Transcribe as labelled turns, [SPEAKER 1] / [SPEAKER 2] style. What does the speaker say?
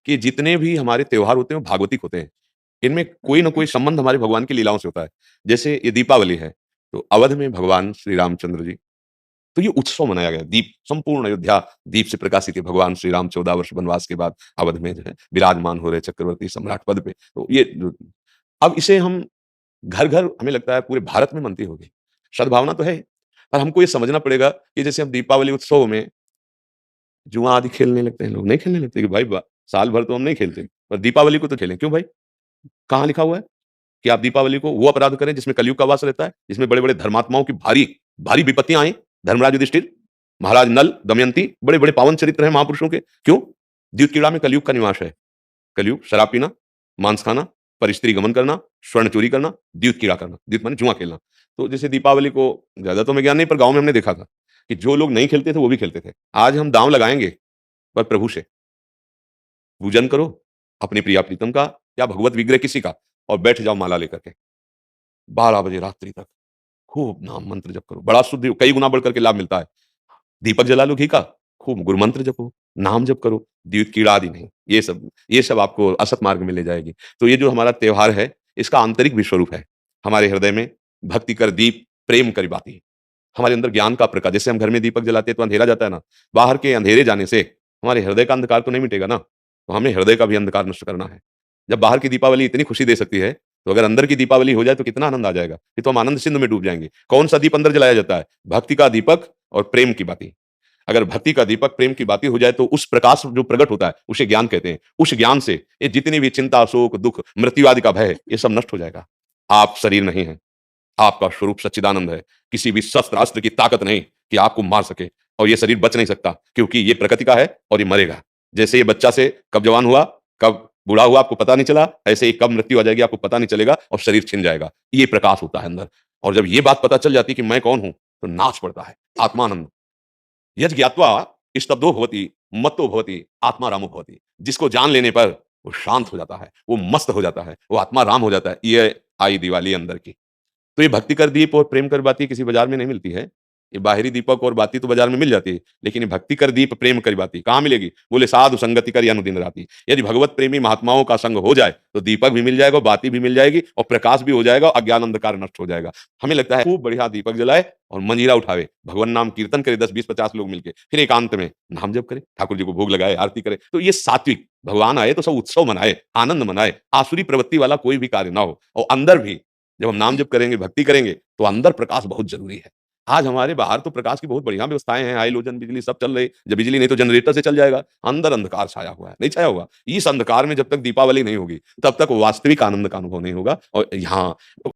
[SPEAKER 1] कि जितने भी हमारे त्योहार होते हैं वो भागवतिक होते हैं। इनमें कोई न कोई संबंध हमारे भगवान की लीलाओं से होता है। जैसे ये दीपावली है, तो अवध में भगवान श्री रामचंद्र जी, तो ये उत्सव मनाया गया। दीप संपूर्ण अयोध्या दीप से प्रकाशित है। भगवान श्री राम 14 वर्ष वनवास के बाद अवध में जो है विराजमान हो रहे चक्रवर्ती सम्राट पद पे। तो ये जो अब इसे हम घर-घर हमें लगता है पूरे भारत में मनती होगी। सद्भावना तो है, पर हमको ये समझना पड़ेगा कि जैसे हम दीपावली उत्सव में जुआ आदि खेलने लगते हैं लोग, नहीं खेलने लगते कि भाई साल भर तो हम नहीं खेलते, पर दीपावली को तो खेलें। क्यों भाई? कहाँ लिखा हुआ है कि आप दीपावली को वो अपराध करें जिसमें कलयुग का वास रहता है, जिसमें बड़े-बड़े धर्मात्माओं की भारी भारी विपत्तियाँ आई, धर्मराज युधिष्ठिर, महाराज नल, दमयंती, बड़े-बड़े पावन चरित्र हैं महापुरुषों के। क्यों? द्यूतकीड़ा में कलयुग का निवास है। कलयुग शराब पीना, मांस खाना, परस्त्री गमन करना, स्वर्ण चोरी करना, द्यूतकीड़ा करना, द्यूत माने जुआ खेलना। तो जैसे दीपावली को ज़्यादा तो हमें ज्ञान नहीं, पर गाँव में हमने देखा था कि जो लोग नहीं खेलते थे वो भी खेलते थे। आज हम दाँव लगाएँगे, पर प्रभु से पूजन करो, अपनी प्रिया प्रीतम का या भगवत विग्रह किसी का, और बैठ जाओ माला लेकर के। 12 बजे रात्रि तक खूब नाम मंत्र जप करो, बड़ा शुद्ध कई गुना बढ़ कर के लाभ मिलता है। दीपक जला लो घी का, खूब गुरु मंत्र जपो, नाम जप करो, द्यूत कीड़ा आदि नहीं। ये सब आपको असत मार्ग में ले जाएगी। तो ये जो हमारा त्योहार है, इसका आंतरिक भी स्वरूप है। हमारे हृदय में भक्ति कर दीप प्रेम करि बाती। हमारे अंदर ज्ञान का प्रकाश, जैसे हम घर में दीपक जलाते हैं तो अंधेरा जाता है ना, बाहर के अंधेरे जाने से हमारे हृदय का अंधकार तो नहीं मिटेगा ना, तो हमें हृदय का भी अंधकार नष्ट करना है। जब बाहर की दीपावली इतनी खुशी दे सकती है, तो अगर अंदर की दीपावली हो जाए तो कितना आनंद आ जाएगा। फिर तो हम आनंद सिंधु में डूब जाएँगे। कौन-सा दीप अंदर जलाया जाता है? भक्ति का दीपक और प्रेम की बाती। अगर भक्ति का दीपक प्रेम की बाती हो जाए तो उस प्रकाश जो प्रकट होता है, उसे ज्ञान कहते हैं। उस ज्ञान से ये जितनी भी चिंता, शोक, दुःख, मृत्यु आदि का भय है, ये सब नष्ट हो जाएगा। आप शरीर नहीं हैं। आपका स्वरूप सच्चिदानंद है। किसी भी शस्त्र-अस्त्र की ताकत नहीं कि आपको मार सके, और ये शरीर बच नहीं सकता, क्योंकि ये प्रकृति का है और ये मरेगा। जैसे ये बच्चा से कब जवान हुआ, कब बूढ़ा हुआ आपको पता नहीं चला, ऐसे ही कब मृत्यु आ जाएगी आपको पता नहीं चलेगा और शरीर छिन जाएगा। ये प्रकाश होता है अंदर, और जब ये बात पता चल जाती है कि मैं कौन हूँ, तो नाच पड़ता है आत्मानंद। यज् ज्ञात्वा स्तब्धो भवति, मत्तो भवति, आत्मा रामो भवति। जिसको जान लेने पर वो शांत हो जाता है, वो मस्त हो जाता है, वो आत्मा राम हो जाता है। ये आई दिवाली अंदर की। तो ये भक्ति कर दीप और प्रेम कर बाती किसी बाजार में नहीं मिलती है। ये बाहरी दीपक और बाती तो बाजार में मिल जाती है, लेकिन ये भक्ति कर दीप प्रेम कर बाती कहाँ मिलेगी? बोले साधु संगति कर अनुदिन राती। यदि भगवत प्रेमी महात्माओं का संग हो जाए, तो दीपक भी मिल जाएगा, बाती भी मिल जाएगी और प्रकाश भी हो जाएगा, अज्ञान अंधकार नष्ट हो जाएगा। हमें लगता है खूब बढ़िया दीपक जलाए और मंजीरा उठावे, भगवान नाम कीर्तन करे 10, 20, 50 लोग मिलके, फिर एकांत में नाम जप करे, ठाकुर जी को भोग लगाए, आरती करे। तो ये सात्विक, भगवान आए तो सब उत्सव मनाए, आनंद मनाए, आसुरी प्रवृत्ति वाला कोई भी कार्य ना हो, और अंदर भी जब हम नाम जप करेंगे, भक्ति करेंगे, तो अंदर प्रकाश बहुत ज़रूरी है। आज हमारे बाहर तो प्रकाश की बहुत बढ़िया व्यवस्थाएँ हैं, हाइलोजन बिजली सब चल रही, जब बिजली नहीं तो जनरेटर से चल जाएगा। अंदर अंधकार छाया हुआ है, नहीं छाया हुआ? इस अंधकार में जब तक दीपावली नहीं होगी, तब तक वास्तविक आनंद का अनुभव नहीं होगा। और यहाँ